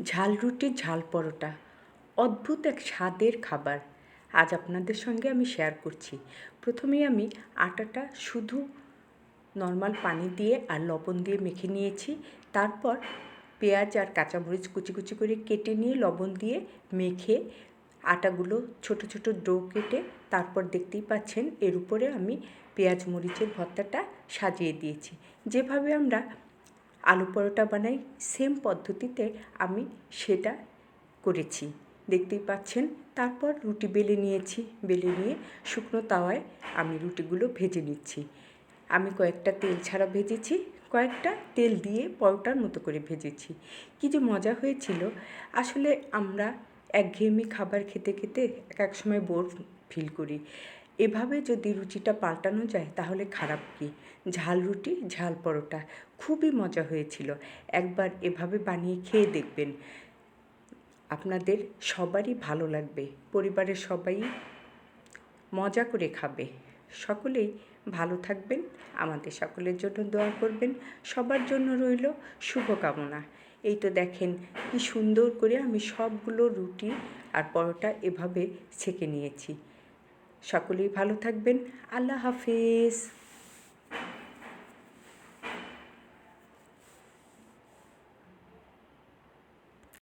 ঝাল রুটি, ঝাল পরোটা অদ্ভুত এক স্বাদের খাবার আজ আপনাদের সঙ্গে আমি শেয়ার করছি। প্রথমেই আমি আটাটা শুধু নর্মাল পানি দিয়ে আর লবণ দিয়ে মেখে নিয়েছি। তারপর পেঁয়াজ আর কাঁচামরিচ কুচি কুচি করে কেটে নিয়ে লবণ দিয়ে মেখে আটাগুলো ছোট ছোট ডো কেটে তারপর দেখতেই পাচ্ছেন এর উপরে আমি পেঁয়াজ মরিচের ভর্তাটা সাজিয়ে দিয়েছি। যেভাবে আমরা আলু পরোটা বানাই সেম পদ্ধতিতে আমি সেটা করেছি, দেখতেই পাচ্ছেন। তারপর রুটি বেলে নিয়েছি, বেলে নিয়ে শুকনো তাওয়ায় আমি রুটিগুলো ভেজে নিচ্ছি। আমি কয়েকটা তেল ছাড়া ভেজেছি, কয়েকটা তেল দিয়ে পরোটার মতো করে ভেজেছি। কী যে মজা হয়েছিল। আসলে আমরা একঘেয়েমি খাবার খেতে খেতে এক সময় বোর ফিল করি। এভাবে যদি রুচিটা পাল্টানো যায় তাহলে খারাপ কী। ঝাল রুটি, ঝাল পরোটা খুবই মজা হয়েছিল। একবার এভাবে বানিয়ে খেয়ে দেখবেন, আপনাদের সবারই ভালো লাগবে। পরিবারের সবাই মজা করে খাবে। সকলেই ভালো থাকবেন, আমাদের সকলের জন্য দোয়া করবেন। সবার জন্য রইল শুভকামনা। এই তো দেখেন কি সুন্দর করে আমি সবগুলো রুটি আর পরোটা এভাবে ছেঁকে নিয়েছি। সকলেই ভালো থাকবেন। আল্লাহ হাফেজ।